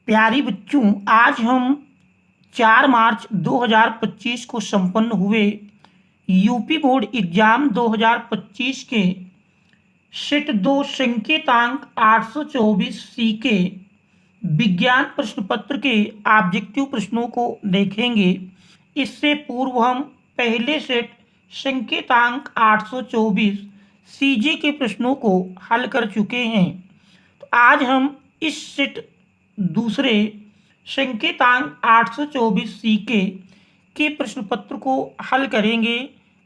प्यारी बच्चों, आज हम 4 मार्च 2025 को संपन्न हुए यूपी बोर्ड एग्जाम 2025 के सेट 2 संकेतांक 824 सी के विज्ञान प्रश्न पत्र के ऑब्जेक्टिव प्रश्नों को देखेंगे। इससे पूर्व हम पहले सेट संकेतांक 824 सीजे के प्रश्नों को हल कर चुके हैं। तो आज हम इस सेट दूसरे संकेतांक 824 सी के प्रश्न पत्र को हल करेंगे।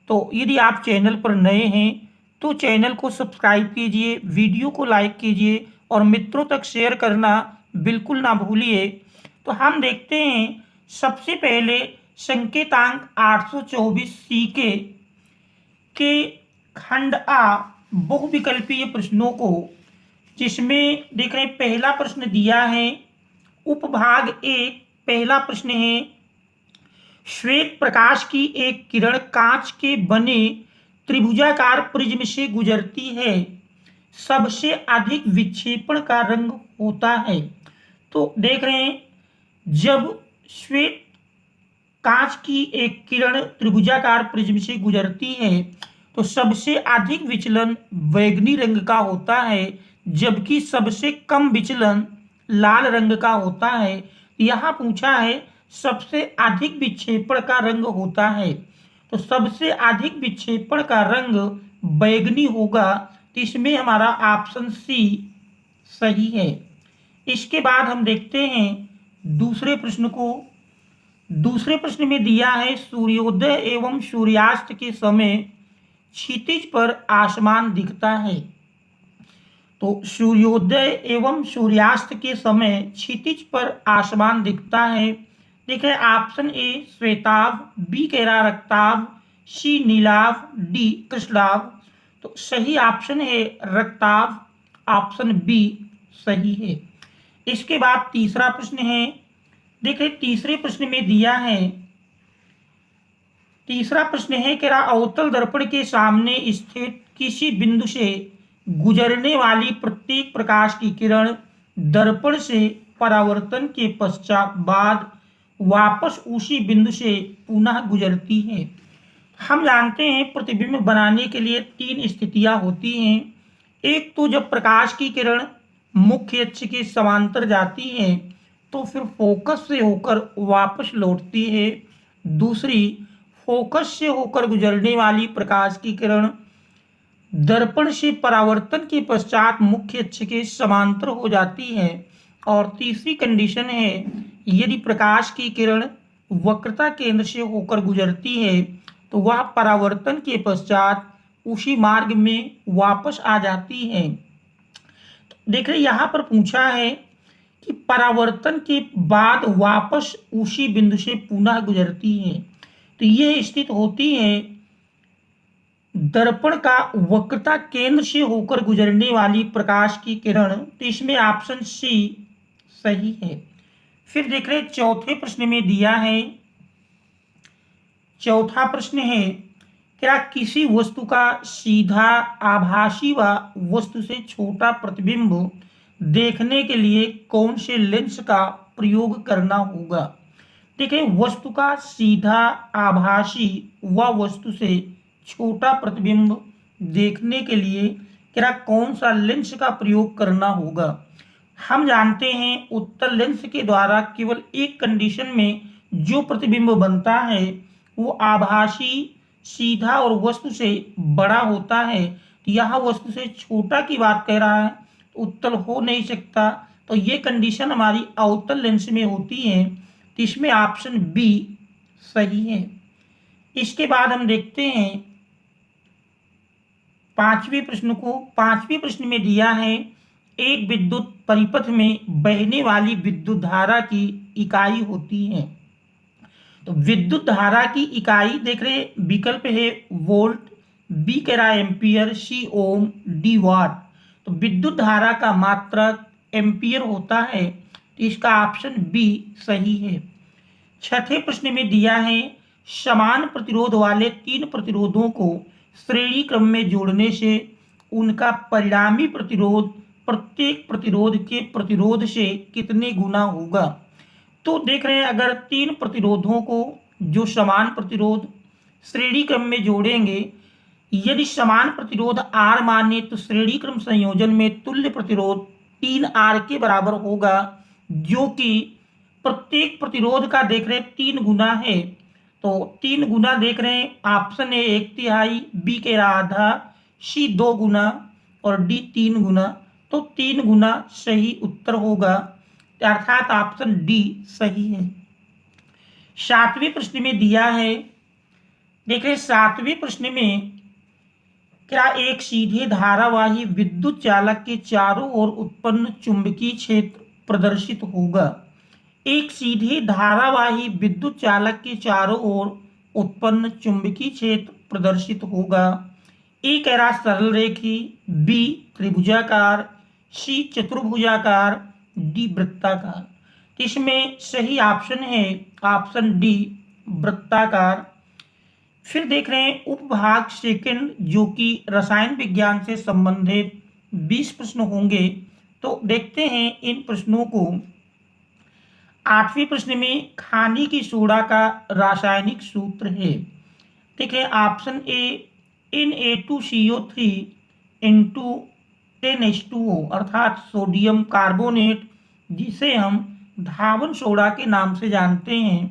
तो यदि आप चैनल पर नए हैं तो चैनल को सब्सक्राइब कीजिए, वीडियो को लाइक कीजिए और मित्रों तक शेयर करना बिल्कुल ना भूलिए। तो हम देखते हैं सबसे पहले संकेतांक 824 सी के खंड आ बहुविकल्पीय प्रश्नों को, जिसमें देख रहे हैं पहला प्रश्न दिया है उपभाग 1। पहला प्रश्न है श्वेत प्रकाश की एक किरण कांच के बने त्रिभुजाकार प्रिज्म से गुजरती है, सबसे अधिक विक्षेपण का रंग होता है। तो देख रहे हैं जब श्वेत कांच की एक किरण त्रिभुजाकार प्रिज्म से गुजरती है तो सबसे अधिक विचलन बैंगनी रंग का होता है, जबकि सबसे कम विचलन लाल रंग का होता है। यहाँ पूछा है सबसे अधिक विक्षेपण का रंग होता है, तो सबसे अधिक विक्षेपण का रंग बैंगनी होगा। तो इसमें हमारा ऑप्शन सी सही है। इसके बाद हम देखते हैं दूसरे प्रश्न को। दूसरे प्रश्न में दिया है सूर्योदय एवं सूर्यास्त के समय क्षितिज पर आसमान दिखता है। तो सूर्योदय एवं सूर्यास्त के समय क्षितिज पर आसमान दिखता है। देखिए ऑप्शन ए श्वेताभ, बी कह रहा रक्ताभ, सी नीलाभ, डी कृष्णाभ। तो सही ऑप्शन है रक्ताभ, ऑप्शन बी सही है। इसके बाद तीसरा प्रश्न है, देखिए तीसरे प्रश्न में दिया है, तीसरा प्रश्न है कि अवतल दर्पण के सामने स्थित किसी बिंदु से गुजरने वाली प्रत्येक प्रकाश की किरण दर्पण से परावर्तन के पश्चात बाद वापस उसी बिंदु से पुनः गुजरती है। हम जानते हैं प्रतिबिंब बनाने के लिए 3 स्थितियां होती हैं। एक तो जब प्रकाश की किरण मुख्य अक्ष के समांतर जाती है तो फिर फोकस से होकर वापस लौटती है। दूसरी, फोकस से होकर गुजरने वाली प्रकाश की किरण दर्पण से परावर्तन के पश्चात मुख्य अक्ष के समांतर हो जाती है। और तीसरी कंडीशन है यदि प्रकाश की किरण वक्रता केंद्र से होकर गुजरती है तो वह परावर्तन के पश्चात उसी मार्ग में वापस आ जाती है। तो देख रहे यहाँ पर पूछा है कि परावर्तन के बाद वापस उसी बिंदु से पुनः गुजरती है। तो यह स्थिति होती है दर्पण का वक्रता केंद्र से होकर गुजरने वाली प्रकाश की किरण। तो इसमें ऑप्शन सी सही है। फिर देख रहे चौथे प्रश्न में दिया है, चौथा प्रश्न है क्या किसी वस्तु का सीधा आभासी व वस्तु से छोटा प्रतिबिंब देखने के लिए कौन से लेंस का प्रयोग करना होगा। देखिए वस्तु का सीधा आभासी व वस्तु से छोटा प्रतिबिंब देखने के लिए क्या कौन सा लेंस का प्रयोग करना होगा। हम जानते हैं उत्तल लेंस के द्वारा केवल एक कंडीशन में जो प्रतिबिंब बनता है वो आभासी, सीधा और वस्तु से बड़ा होता है। तो यहाँ वस्तु से छोटा की बात कह रहा है, तो उत्तल हो नहीं सकता। तो ये कंडीशन हमारी अवतल लेंस में होती है। तो इसमें ऑप्शन बी सही है। इसके बाद हम देखते हैं पांचवें प्रश्न को। पांचवें प्रश्न में दिया है एक विद्युत परिपथ में बहने वाली विद्युत धारा की इकाई होती है। तो विद्युत धारा की इकाई देख रहे विकल्प है वोल्ट, बी कह रहा एम्पियर, सी ओम, डी वाट। तो विद्युत धारा का मात्रक एम्पियर होता है। तो इसका ऑप्शन बी सही है। छठे प्रश्न में दिया है समान प्रतिरोध वाले 3 प्रतिरोधों को श्रेणी क्रम में जोड़ने से उनका परिणामी प्रतिरोध प्रत्येक प्रतिरोध के प्रतिरोध से कितने गुना होगा। तो देख रहे हैं अगर तीन प्रतिरोधों को जो समान प्रतिरोध श्रेणी क्रम में जोड़ेंगे, यदि समान प्रतिरोध R माने तो श्रेणी क्रम संयोजन में तुल्य प्रतिरोध 3R के बराबर होगा, जो कि प्रत्येक प्रतिरोध का देख रहे हैं 3 गुना है। तो 3 गुना देख रहे हैं, ऑप्शन ए 1/3, बी के आधा, सी 2 गुना और डी 3 गुना। तो 3 गुना सही उत्तर होगा, अर्थात ऑप्शन डी सही है। 7वें प्रश्न में दिया है, देख रहे 7वें प्रश्न में क्या एक सीधे धारावाही विद्युत चालक के चारों ओर उत्पन्न चुंबकीय क्षेत्र प्रदर्शित होगा। एक सीधे धारावाही विद्युत चालक के चारों ओर उत्पन्न चुंबकीय क्षेत्र प्रदर्शित होगा। ए कह रहा सरल रेखी, बी त्रिभुजाकार, सी चतुर्भुजाकार, डी वृत्ताकार। इसमें सही ऑप्शन है ऑप्शन डी वृत्ताकार। फिर देख रहे हैं उपभाग सेकंड, जो कि रसायन विज्ञान से संबंधित 20 प्रश्न होंगे। तो देखते हैं इन प्रश्नों को। 8वें प्रश्न में खाने की सोडा का रासायनिक सूत्र है। देखिए option A Na2CO3 into 10H2O, अर्थात सोडियम कार्बोनेट, जिसे हम धावन सोडा के नाम से जानते हैं।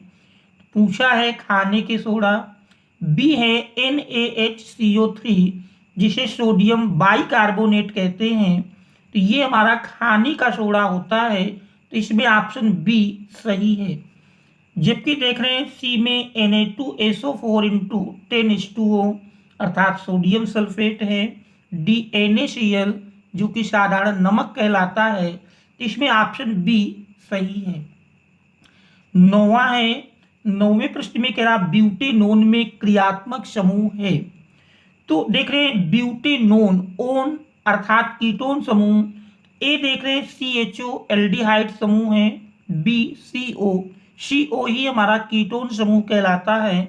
पूछा है खाने की सोडा। बी है NaHCO3, जिसे सोडियम बाइकार्बोनेट कहते हैं। तो ये हमारा खाने का सोडा होता है, तो इसमें ऑप्शन बी सही है। जबकि देख रहे हैं सी में Na2SO4 इंटू 10H2O, अर्थात सोडियम सल्फेट है। डी NaCl, जो कि साधारण नमक कहलाता है, तो इसमें ऑप्शन बी सही है। 9वां है, 9वें प्रश्न में कह रहा ब्यूटेनोन में क्रियात्मक समूह है। तो देख रहे हैं ब्यूटेनोन ओन अर्थात कीटोन समूह। ए देख रहे हैं CHO एल्डिहाइड समूह है, बी CO ही हमारा कीटोन समूह कहलाता है,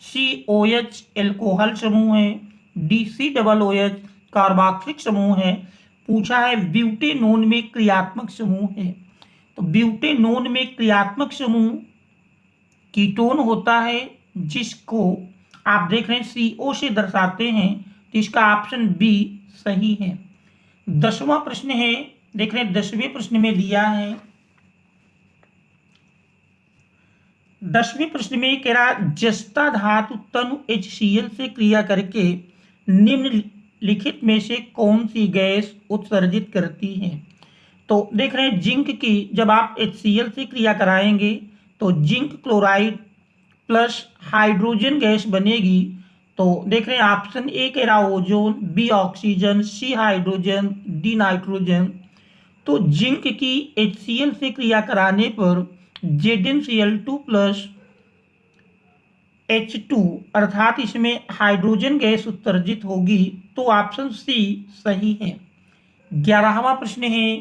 COH एल्कोहल समूह है, डी COOH कार्बोक्सिलिक समूह है। पूछा है ब्यूटेनोन में क्रियात्मक समूह है। तो ब्यूटेनोन में क्रियात्मक समूह कीटोन होता है, जिसको आप देख रहे हैं CO से दर्शाते हैं, तो इसका ऑप्शन बी सही है। 10वां प्रश्न है, देख रहे हैं 10वें प्रश्न में दिया है। 10वें प्रश्न में कह रहा जस्ता धातु तनु HCl से क्रिया करके निम्नलिखित में से कौन सी गैस उत्सर्जित करती है। तो देख रहे हैं जिंक की जब आप HCl से क्रिया कराएंगे तो zinc chloride plus hydrogen gas बनेगी। तो देख रहे हैं ऑप्शन ए कह रहा ozone, B oxygen, C hydrogen, D nitrogen. तो जिंक की HCl से क्रिया कराने पर ZnCl2 प्लस H2, अर्थात इसमें हाइड्रोजन गैस उत्सर्जित होगी। तो ऑप्शन सी सही है। 11वां प्रश्न है,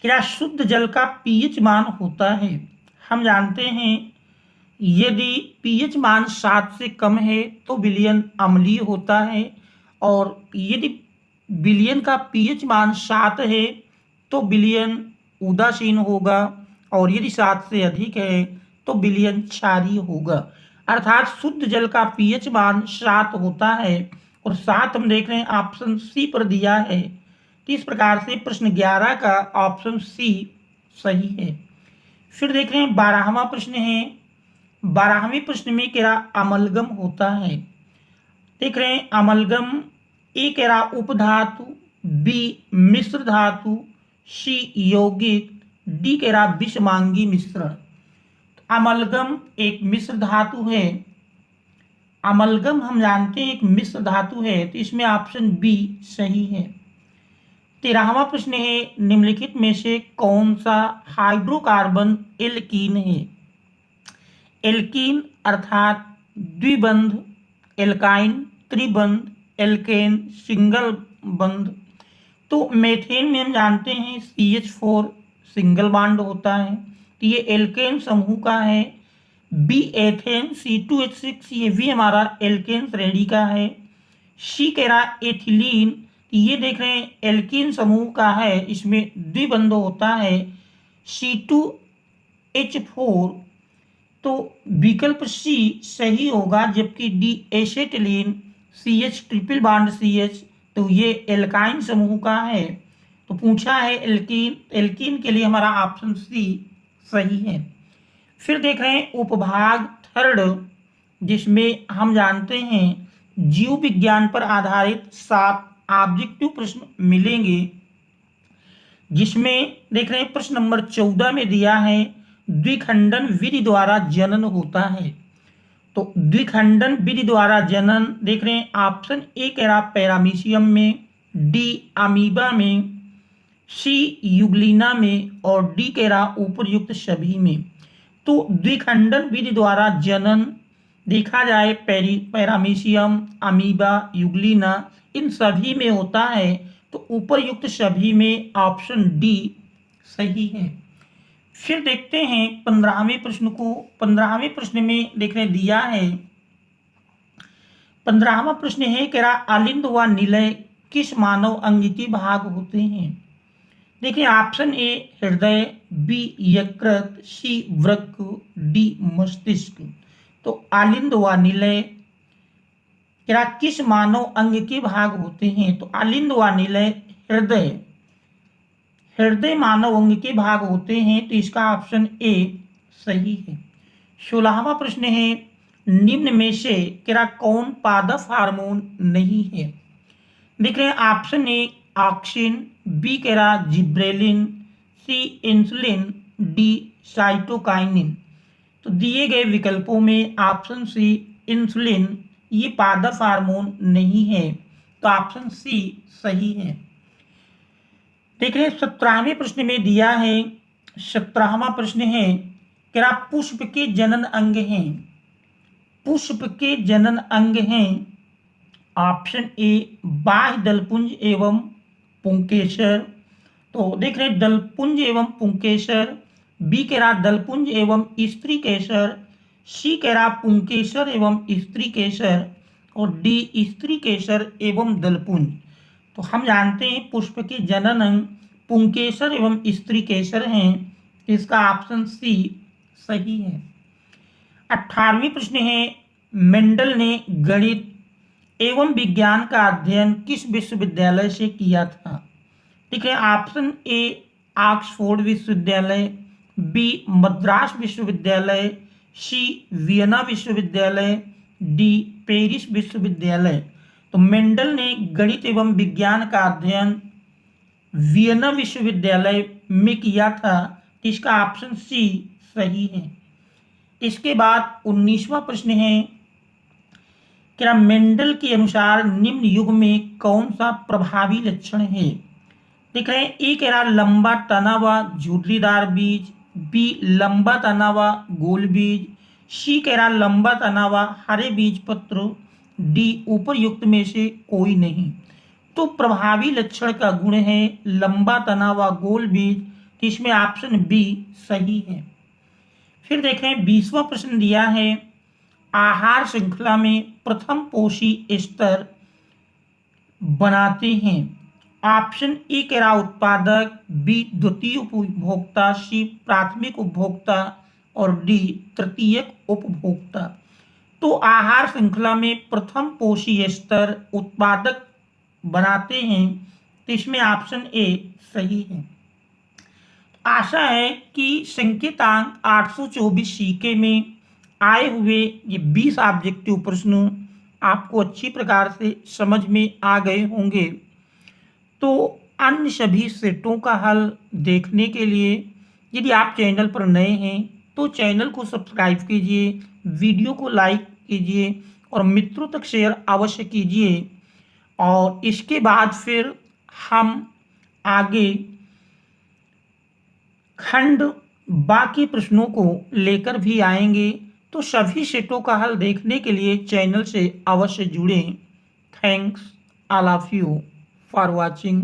क्या शुद्ध जल का pH मान होता है। हम जानते हैं यदि pH मान 7 से कम है तो विलयन अम्लीय होता है, और यदि विलयन का pH मान 7 है तो विलयन उदासीन होगा, और यदि 7 से अधिक है तो विलयन क्षारीय होगा। अर्थात शुद्ध जल का pH मान 7 होता है, और 7 हम देख रहे हैं ऑप्शन सी पर दिया है। तो इस प्रकार से प्रश्न 11 का ऑप्शन सी सही है। फिर देख रहे हैं 12वां प्रश्न है। 12वें प्रश्न में कह रहा अमलगम होता है। देख रहे हैं अमलगम, ए कह रहा उपधातु, बी मिश्र धातु, सी यौगिक, डी कह रहा विषमांगी मिश्रण। अमलगम एक मिश्र धातु है। अमलगम हम जानते हैं एक मिश्र धातु है, तो इसमें ऑप्शन बी सही है। 13वां प्रश्न है, निम्नलिखित में से कौन सा हाइड्रोकार्बन एल्कीन है। एल्कीन अर्थात द्विबंध, एल्काइन त्रिबंध, एल्केन सिंगल बंध। तो मेथेन में हम जानते हैं CH4 सिंगल बॉन्ड होता है, तो ये एल्केन समूह का है। बी एथेन C2H6, ये भी हमारा एल्केन श्रेणी का है। सी कह रहा एथिलीन, तो ये देख रहे हैं एल्कीन समूह का है, इसमें द्विबंध होता है C2H4, तो विकल्प सी सही होगा। जबकि D acetylene CH triple bond CH, तो ये एल्काइन समूह का है। तो पूछा है एल्कीन, एल्कीन के लिए हमारा ऑप्शन सी सही है। फिर देख रहे हैं उपभाग थर्ड, जिसमें हम जानते हैं जीव विज्ञान पर आधारित 7 ऑब्जेक्टिव प्रश्न मिलेंगे, जिसमें देख रहे हैं प्रश्न नंबर 14 में दिया है द्विखंडन विधि द्वारा जनन होता है। तो द्विखंडन विधि द्वारा जनन देख रहे हैं ऑप्शन ए कह रहा पैरामीशियम में, डी अमीबा में, सी युग्लिना में और डी कह रहा उपरयुक्त सभी में। तो द्विखंडन विधि द्वारा जनन देखा जाए पैरामीशियम, अमीबा, युग्लिना, इन सभी में होता है। तो उपरयुक्त सभी में ऑप्शन डी सही है। फिर देखते हैं 15वें प्रश्न को। 15वें प्रश्न में देख रहे दिया है, 15वां प्रश्न है कह रहा आलिंद व निलय किस मानव अंग के भाग होते हैं। देखिए ऑप्शन ए हृदय, बी यकृत, सी वृक्क, डी मस्तिष्क। तो आलिंद व निलय कह रहा किस मानव अंग के भाग होते हैं। तो आलिंद व निलय हृदय, हृदय मानव अंग के भाग होते हैं। तो इसका ऑप्शन ए सही है। 16वां प्रश्न है निम्न में से कह रहा कौन पादप हार्मोन नहीं है। देख रहे हैं ऑप्शन ए ऑक्सिन, बी कह रहा जिब्रेलिन, सी इंसुलिन, डी साइटोकाइनिन। तो दिए गए विकल्पों में ऑप्शन सी इंसुलिन ये पादप हार्मोन नहीं है। तो ऑप्शन सी सही है। देख रहे हैं 17वें प्रश्न में दिया है, 17वां प्रश्न है कह रहा पुष्प के जनन अंग हैं। पुष्प के जनन अंग हैं ऑप्शन ए बाह्य दलपुंज एवं पुंकेसर। तो देख रहे हैं दलपुंज एवं पुंकेसर, बी कह रहा दलपुंज एवं स्त्री केसर, सी कह रहा पुंकेसर एवं स्त्री केसर और डी स्त्री केसर एवं दलपुंज। तो हम जानते हैं पुष्प के जनन अंग पुंकेसर एवं स्त्री केसर हैं। इसका ऑप्शन सी सही है। 18वीं प्रश्न है मेंडल ने गणित एवं विज्ञान का अध्ययन किस विश्वविद्यालय से किया था। ठीक है ऑप्शन ए ऑक्सफोर्ड विश्वविद्यालय, बी मद्रास विश्वविद्यालय, सी वियना विश्वविद्यालय, डी पेरिस विश्वविद्यालय। तो मेंडल ने गणित एवं विज्ञान का अध्ययन वियना विश्वविद्यालय में किया था। इसका ऑप्शन सी सही है। इसके बाद 19वां प्रश्न है क्या मेंडल के अनुसार निम्न युग में कौन सा प्रभावी लक्षण है। देख रहे हैं ए कह रहा लंबा तना हुआ झुर्रीदार बीज, बी लंबा तना हुआ गोल बीज, सी कह रहा लंबा तना हुआ हरे बीज पत्र, डी उपरयुक्त में से कोई नहीं। तो प्रभावी लक्षण का गुण है लंबा तना हुआ गोल बीज। तो इसमें ऑप्शन बी सही है। फिर देखें 20वां प्रश्न दिया है आहार श्रृंखला में प्रथम पोषी स्तर बनाते हैं। ऑप्शन ए कह रहा उत्पादक, बी द्वितीय उपभोक्ता, सी प्राथमिक उपभोक्ता और डी तृतीयक उपभोक्ता। तो आहार श्रृंखला में प्रथम पोषी स्तर उत्पादक बनाते हैं। तो इसमें ऑप्शन ए सही है। आशा है कि संकेतांक 824 सीके में आए हुए ये 20 ऑब्जेक्टिव प्रश्न आपको अच्छी प्रकार से समझ में आ गए होंगे। तो अन्य सभी सेटों का हल देखने के लिए यदि आप चैनल पर नए हैं तो चैनल को सब्सक्राइब कीजिए, वीडियो को लाइक कीजिए और मित्रों तक शेयर अवश्य कीजिए। और इसके बाद फिर हम आगे खंड बाकी प्रश्नों को लेकर भी आएंगे। तो सभी सेटों का हल देखने के लिए चैनल से अवश्य जुड़ें। Thanks all of you for watching.